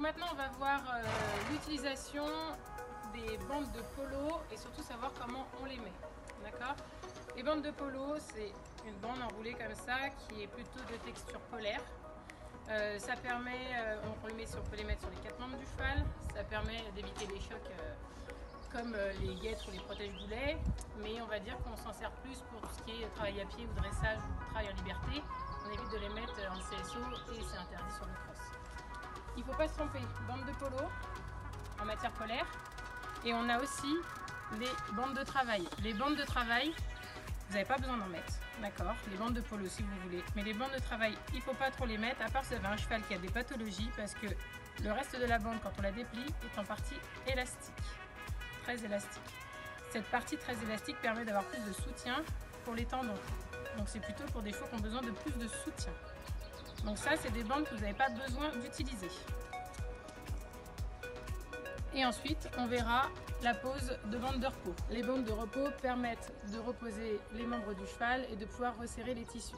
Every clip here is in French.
maintenant on va voir l'utilisation des bandes de polo et surtout savoir comment on les met. D'accord? Les bandes de polo, c'est une bande enroulée comme ça qui est plutôt de texture polaire. Ça permet, on peut les mettre sur les 4 membres du cheval, ça permet d'éviter les chocs comme les guêtres ou les protège-boulets, mais on va dire qu'on s'en sert plus pour tout ce qui est travail à pied ou dressage ou travail en liberté. On évite de les mettre en CSO et c'est interdit sur le cross. Il ne faut pas se tromper, bande de polo en matière polaire et on a aussi les bandes de travail. Les bandes de travail, vous n'avez pas besoin d'en mettre, d'accord? Les bandes de polo si vous voulez, mais les bandes de travail, il ne faut pas trop les mettre, à part si vous avez un cheval qui a des pathologies, parce que le reste de la bande, quand on la déplie, est en partie élastique, très élastique. Cette partie très élastique permet d'avoir plus de soutien pour les tendons. Donc c'est plutôt pour des chevaux qui ont besoin de plus de soutien. Donc ça, c'est des bandes que vous n'avez pas besoin d'utiliser. Et ensuite, on verra la pose de bandes de repos. Les bandes de repos permettent de reposer les membres du cheval et de pouvoir resserrer les tissus.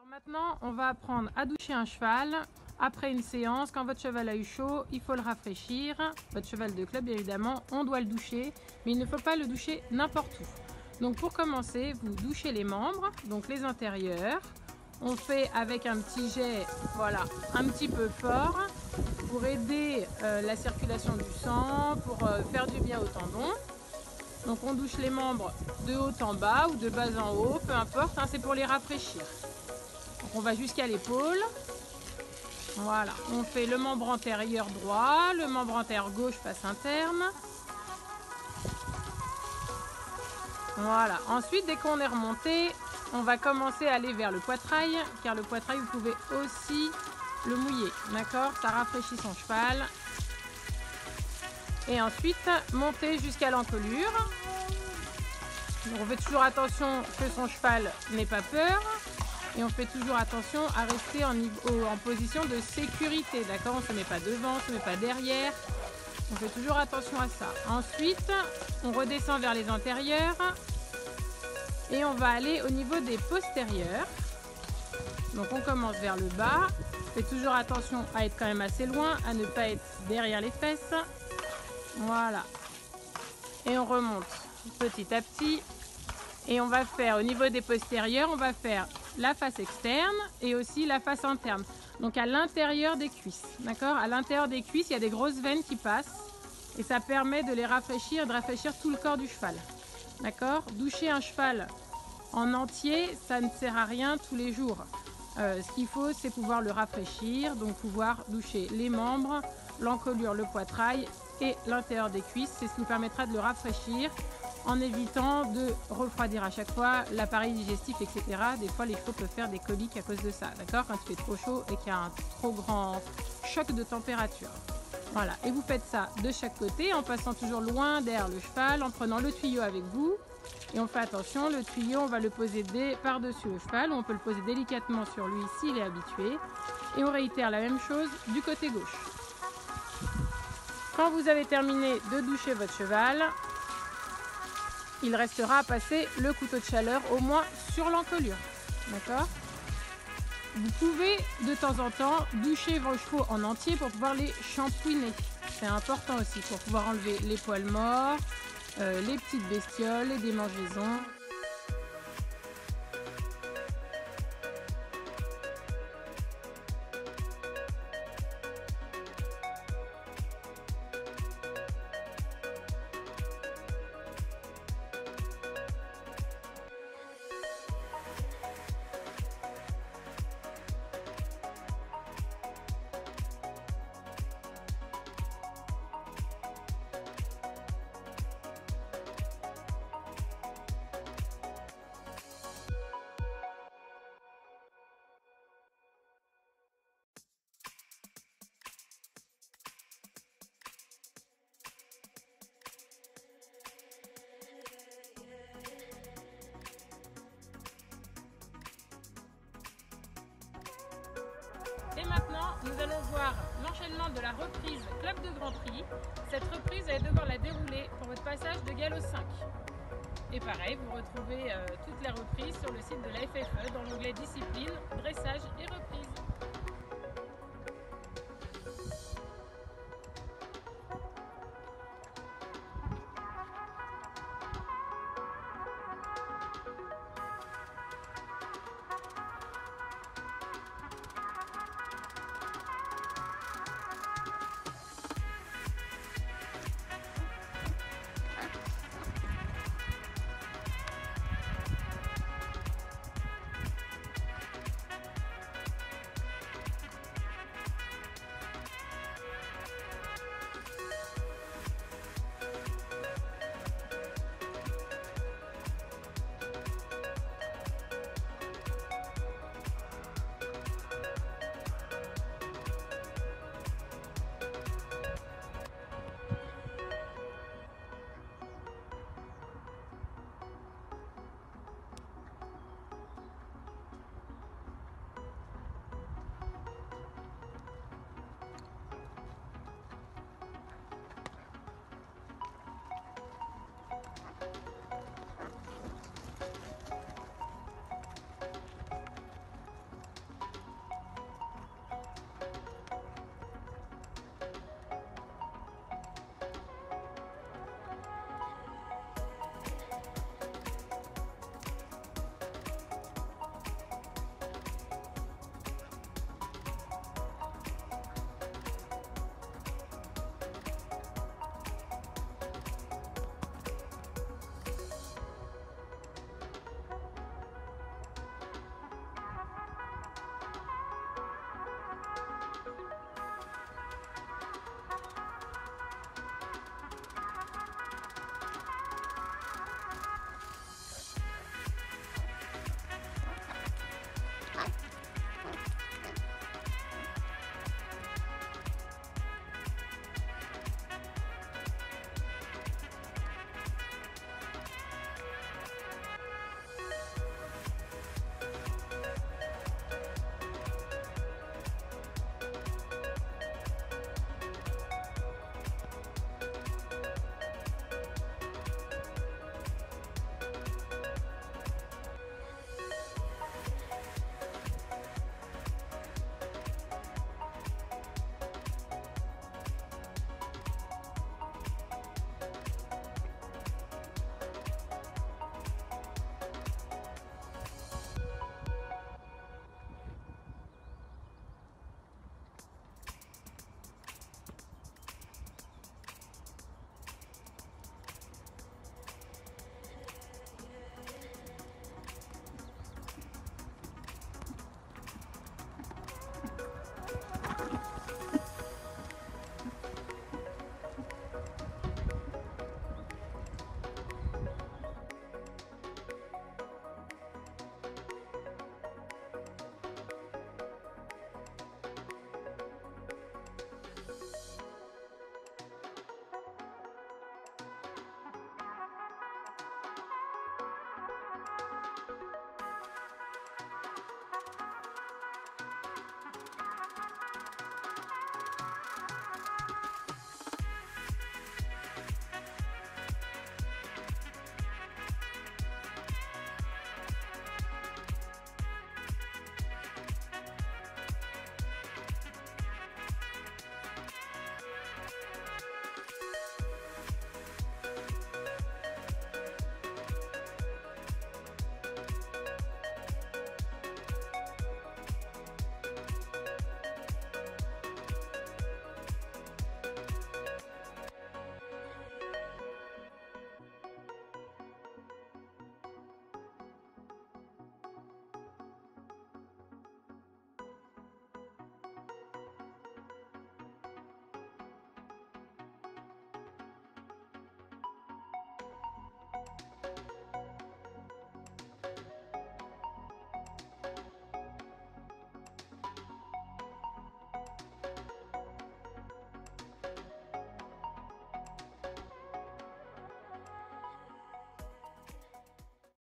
Maintenant, on va apprendre à doucher un cheval. Après une séance, quand votre cheval a eu chaud, il faut le rafraîchir. Votre cheval de club, évidemment, on doit le doucher, mais il ne faut pas le doucher n'importe où. Donc pour commencer, vous douchez les membres, donc les intérieurs. On fait avec un petit jet, voilà, un petit peu fort pour aider la circulation du sang, pour faire du bien aux tendons. Donc on douche les membres de haut en bas ou de bas en haut, peu importe, hein, c'est pour les rafraîchir. Donc on va jusqu'à l'épaule. Voilà, on fait le membre antérieur droit, le membre antérieur gauche passe interne. Voilà, ensuite dès qu'on est remonté, on va commencer à aller vers le poitrail, car le poitrail vous pouvez aussi le mouiller, d'accord? Ça rafraîchit son cheval. Et ensuite, monter jusqu'à l'encolure. On fait toujours attention que son cheval n'ait pas peur. Et on fait toujours attention à rester en position de sécurité, d'accord? On ne se met pas devant, on ne se met pas derrière. On fait toujours attention à ça. Ensuite, on redescend vers les antérieurs. Et on va aller au niveau des postérieurs. Donc on commence vers le bas. On fait toujours attention à être quand même assez loin, à ne pas être derrière les fesses. Voilà. Et on remonte petit à petit. Et on va faire au niveau des postérieurs, on va faire la face externe et aussi la face interne. Donc à l'intérieur des cuisses. D'accord? À l'intérieur des cuisses, il y a des grosses veines qui passent. Et ça permet de les rafraîchir, de rafraîchir tout le corps du cheval. D'accord? Doucher un cheval en entier, ça ne sert à rien tous les jours. Ce qu'il faut, c'est pouvoir le rafraîchir, donc pouvoir doucher les membres, l'encolure, le poitrail et l'intérieur des cuisses. C'est ce qui nous permettra de le rafraîchir en évitant de refroidir à chaque fois l'appareil digestif, etc. Des fois, les chevaux peuvent faire des coliques à cause de ça, d'accord? Quand il fait trop chaud et qu'il y a un trop grand choc de température. Voilà, et vous faites ça de chaque côté en passant toujours loin derrière le cheval, en prenant le tuyau avec vous. Et on fait attention, le tuyau, on va le poser par-dessus le cheval, ou on peut le poser délicatement sur lui s'il est habitué. Et on réitère la même chose du côté gauche. Quand vous avez terminé de doucher votre cheval, il restera à passer le couteau de chaleur au moins sur l'encolure. D'accord? Vous pouvez de temps en temps doucher vos chevaux en entier pour pouvoir les shampouiner. C'est important aussi pour pouvoir enlever les poils morts, les petites bestioles, les démangeaisons. Et maintenant, nous allons voir l'enchaînement de la reprise Club de Grand Prix. Cette reprise, vous allez devoir la dérouler pour votre passage de galop 5. Et pareil, vous retrouvez toutes les reprises sur le site de la FFE dans l'onglet Discipline, Dressage et Reprise.